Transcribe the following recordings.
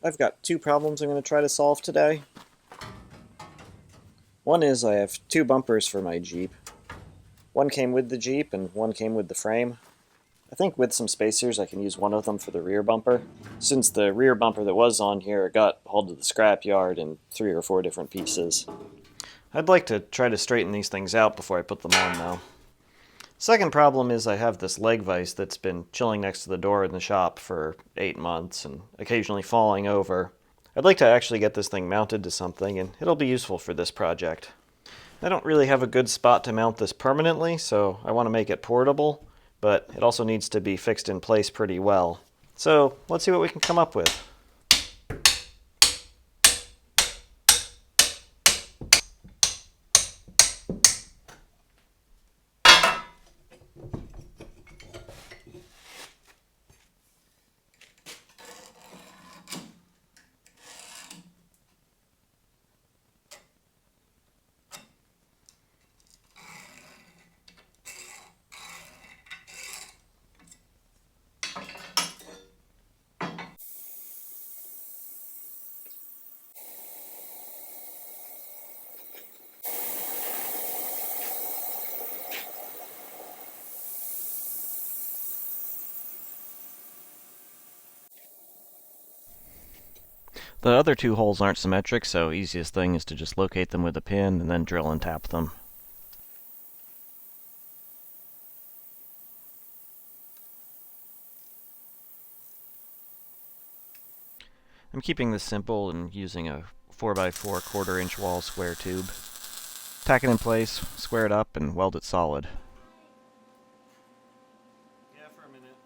I've got two problems I'm going to try to solve today. One is I have two bumpers for my Jeep. One came with the Jeep and one came with the frame. I think with some spacers I can use one of them for the rear bumper, since the rear bumper that was on here got hauled to the scrap yard in 3 or 4 different pieces. I'd like to try to straighten these things out before I put them on though. Second problem is I have this leg vise that's been chilling next to the door in the shop for 8 months and occasionally falling over. I'd like to actually get this thing mounted to something, and it'll be useful for this project. I don't really have a good spot to mount this permanently, so I want to make it portable, but it also needs to be fixed in place pretty well. So let's see what we can come up with. The other two holes aren't symmetric, so easiest thing is to just locate them with a pin and then drill and tap them. I'm keeping this simple and using a 4x4 1/4-inch wall square tube. Tack it in place, square it up, and weld it solid. Yeah, for a minute.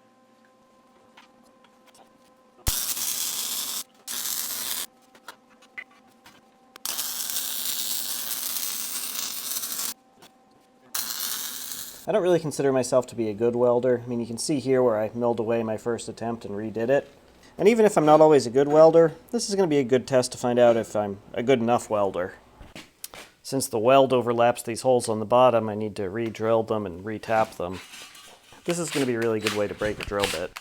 I don't really consider myself to be a good welder. I mean, you can see here where I milled away my first attempt and redid it. And even if I'm not always a good welder, this is going to be a good test to find out if I'm a good enough welder. Since the weld overlaps these holes on the bottom, I need to re-drill them and re-tap them. This is going to be a really good way to break a drill bit.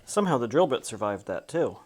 Somehow the drill bit survived that too.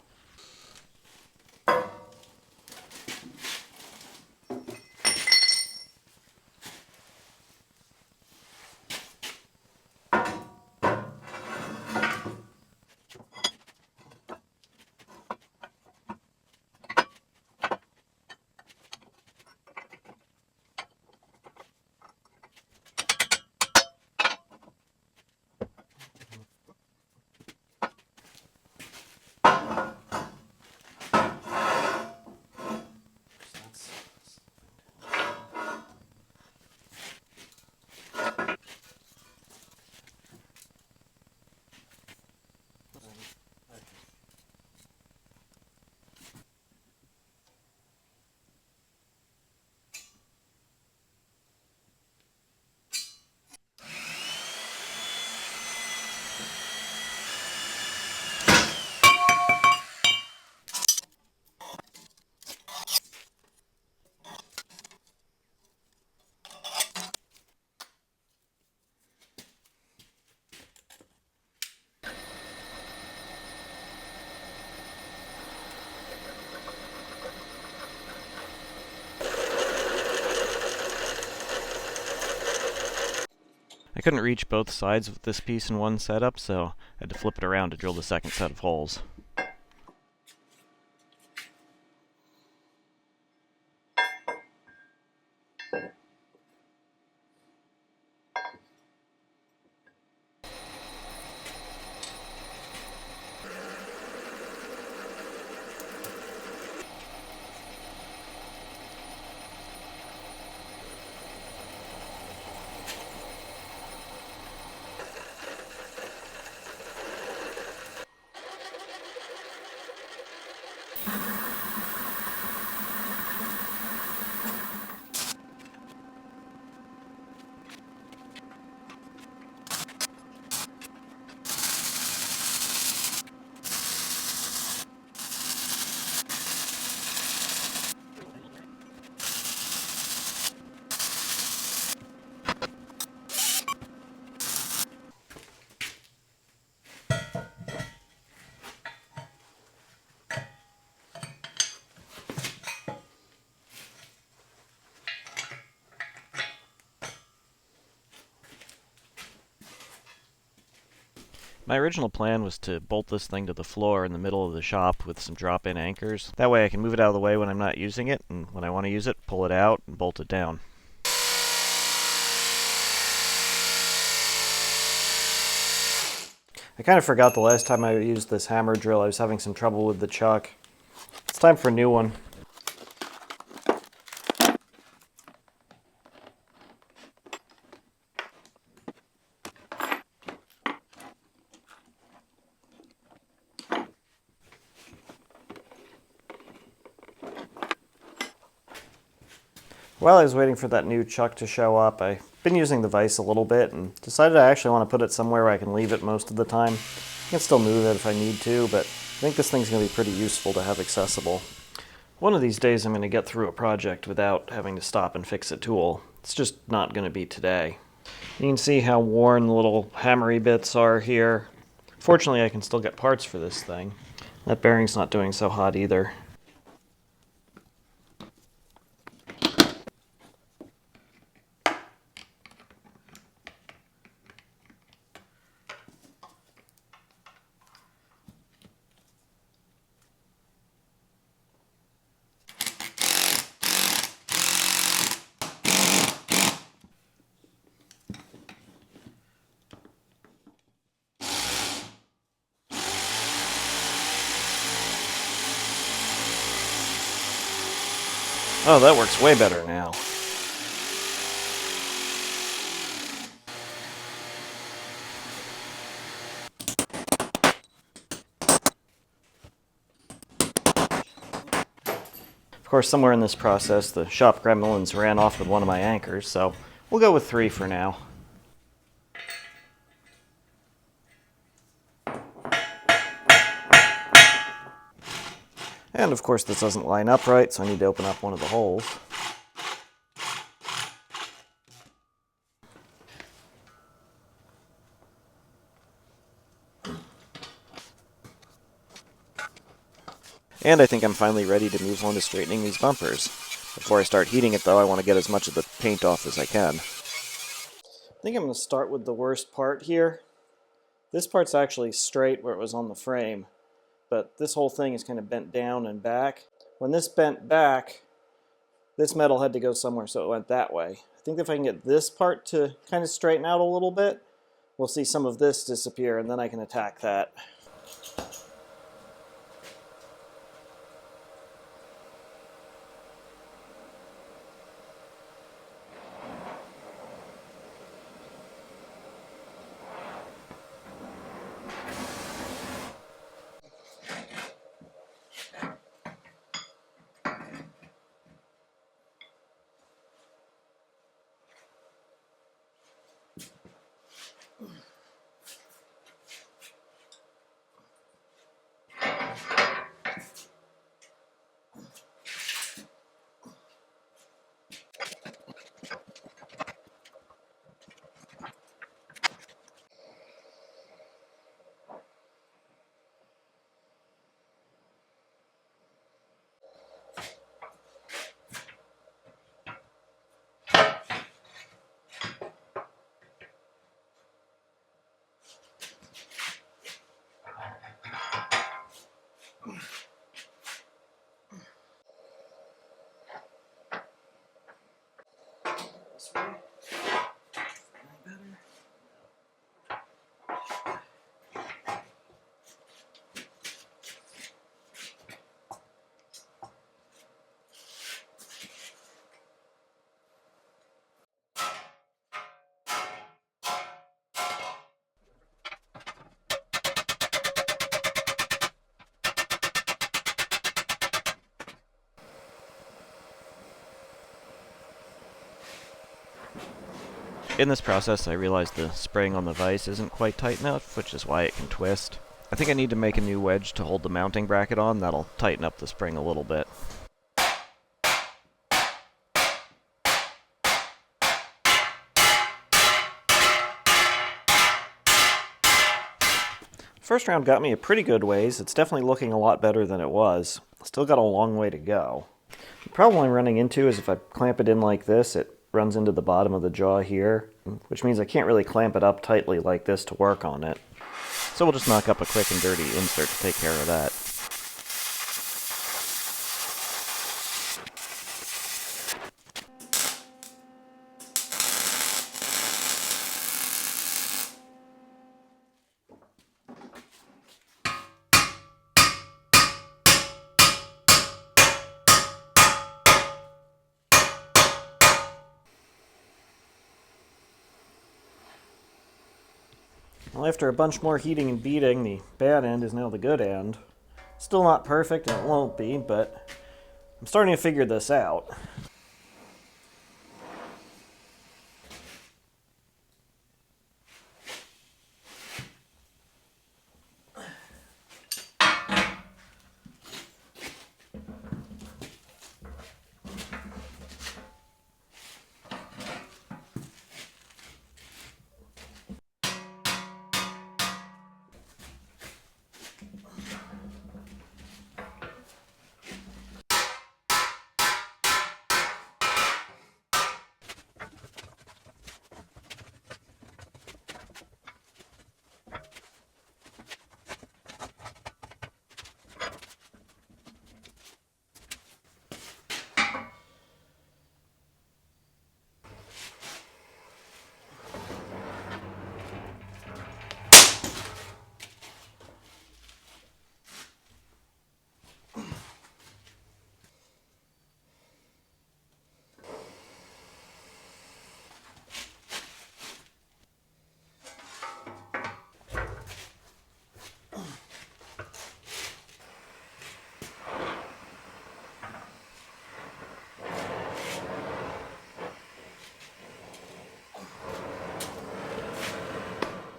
I couldn't reach both sides of this piece in one setup, so I had to flip it around to drill the second set of holes. My original plan was to bolt this thing to the floor in the middle of the shop with some drop-in anchors. That way I can move it out of the way when I'm not using it, and when I want to use it, pull it out and bolt it down. I kind of forgot the last time I used this hammer drill. I was having some trouble with the chuck. It's time for a new one. While I was waiting for that new chuck to show up, I've been using the Vise a little bit and decided I actually want to put it somewhere where I can leave it most of the time. I can still move it if I need to, but I think this thing's going to be pretty useful to have accessible. One of these days I'm going to get through a project without having to stop and fix a tool. It's just not going to be today. You can see how worn the little hammery bits are here. Fortunately, I can still get parts for this thing. That bearing's not doing so hot either. Oh, that works way better now. Of course, somewhere in this process, the shop gremlins ran off with one of my anchors, so we'll go with 3 for now. And of course this doesn't line up right, so I need to open up one of the holes. And I think I'm finally ready to move on to straightening these bumpers. Before I start heating it though, I want to get as much of the paint off as I can. I think I'm going to start with the worst part here. This part's actually straight where it was on the frame, but this whole thing is kind of bent down and back. When this bent back, this metal had to go somewhere, so it went that way. I think if I can get this part to kind of straighten out a little bit, we'll see some of this disappear, and then I can attack that. This way. In this process, I realized the spring on the vise isn't quite tight enough, which is why it can twist. I think I need to make a new wedge to hold the mounting bracket on. That'll tighten up the spring a little bit. First round got me a pretty good ways. It's definitely looking a lot better than it was. Still got a long way to go. The problem I'm running into is if I clamp it in like this, it runs into the bottom of the jaw here, which means I can't really clamp it up tightly like this to work on it. So we'll just knock up a quick and dirty insert to take care of that. Well, after a bunch more heating and beating, the bad end is now the good end. Still not perfect, and it won't be, but I'm starting to figure this out.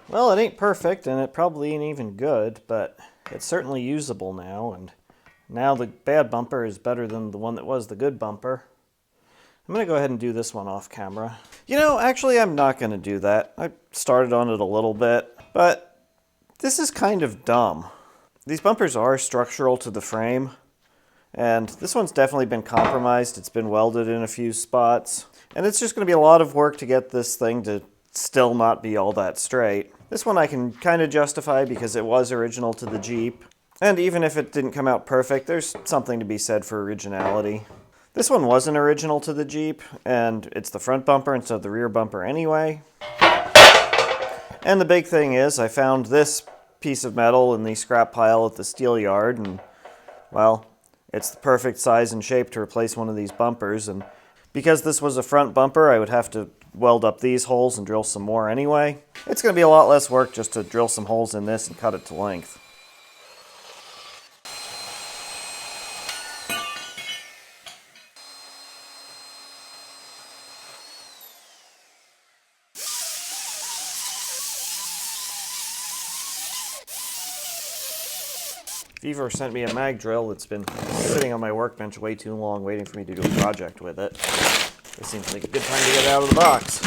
Well, it ain't perfect, and it probably ain't even good, but it's certainly usable now, and now the bad bumper is better than the one that was the good bumper. I'm going to go ahead and do this one off camera. You know, actually, I'm not going to do that. I started on it a little bit, but this is kind of dumb. These bumpers are structural to the frame, and this one's definitely been compromised. It's been welded in a few spots, and it's just going to be a lot of work to get this thing to still not be all that straight. This one I can kind of justify because it was original to the Jeep, and even if it didn't come out perfect, there's something to be said for originality. This one wasn't original to the Jeep, and it's the front bumper instead of the rear bumper anyway. And the big thing is, I found this piece of metal in the scrap pile at the steel yard, and, well, it's the perfect size and shape to replace one of these bumpers, and because this was a front bumper, I would have to weld up these holes and drill some more anyway. It's going to be a lot less work just to drill some holes in this and cut it to length. Vevor sent me a mag drill that's been sitting on my workbench way too long waiting for me to do a project with it. This seems like a good time to get it out of the box.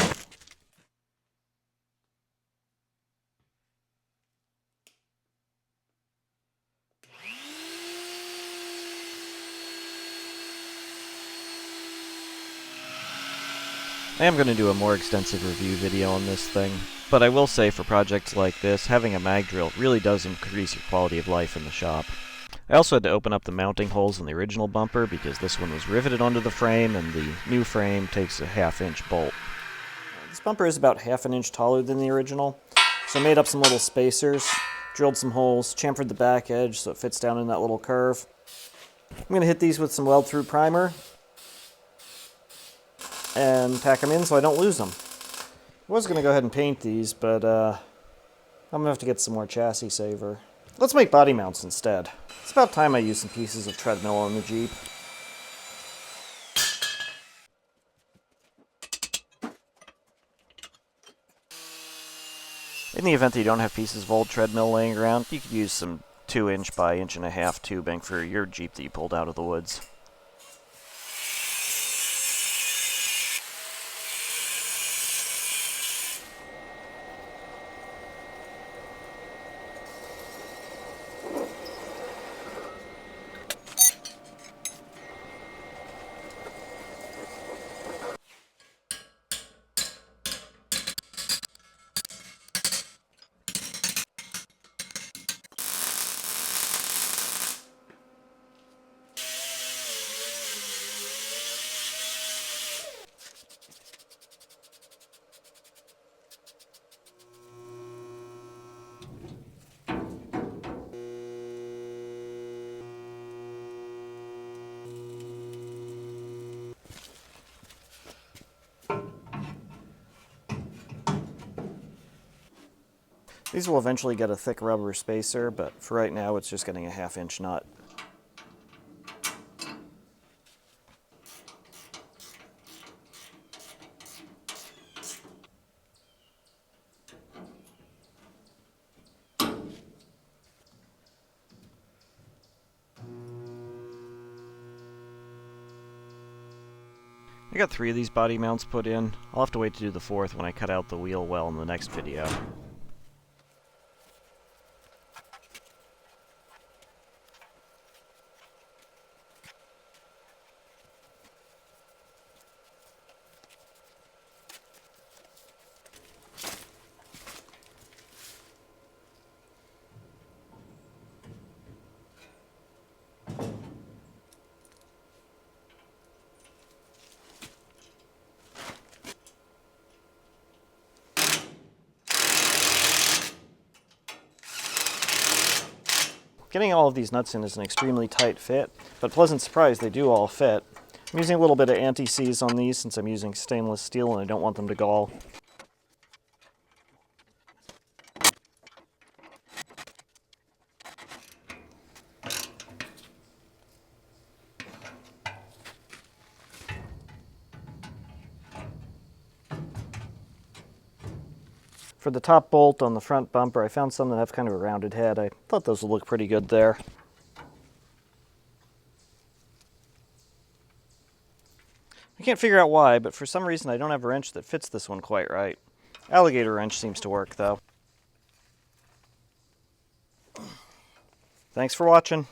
I am going to do a more extensive review video on this thing, but I will say for projects like this, having a mag drill really does increase your quality of life in the shop. I also had to open up the mounting holes in the original bumper because this one was riveted onto the frame and the new frame takes a 1/2-inch bolt. This bumper is about 1/2 inch taller than the original, so I made up some little spacers, drilled some holes, chamfered the back edge so it fits down in that little curve. I'm going to hit these with some weld-through primer and tack them in so I don't lose them. I was going to go ahead and paint these, but I'm going to have to get some more chassis saver. Let's make body mounts instead. It's about time I used some pieces of treadmill on the Jeep. In the event that you don't have pieces of old treadmill laying around, you could use some 2-inch by 1.5-inch tubing for your Jeep that you pulled out of the woods. These will eventually get a thick rubber spacer, but for right now it's just getting a 1/2-inch nut. I got 3 of these body mounts put in. I'll have to wait to do the 4th when I cut out the wheel well in the next video. Getting all of these nuts in is an extremely tight fit, but pleasant surprise, they do all fit. I'm using a little bit of anti-seize on these since I'm using stainless steel and I don't want them to gall. For the top bolt on the front bumper, I found some that have kind of a rounded head. I thought those would look pretty good there. I can't figure out why, but for some reason I don't have a wrench that fits this one quite right. Alligator wrench seems to work, though. Thanks for watching.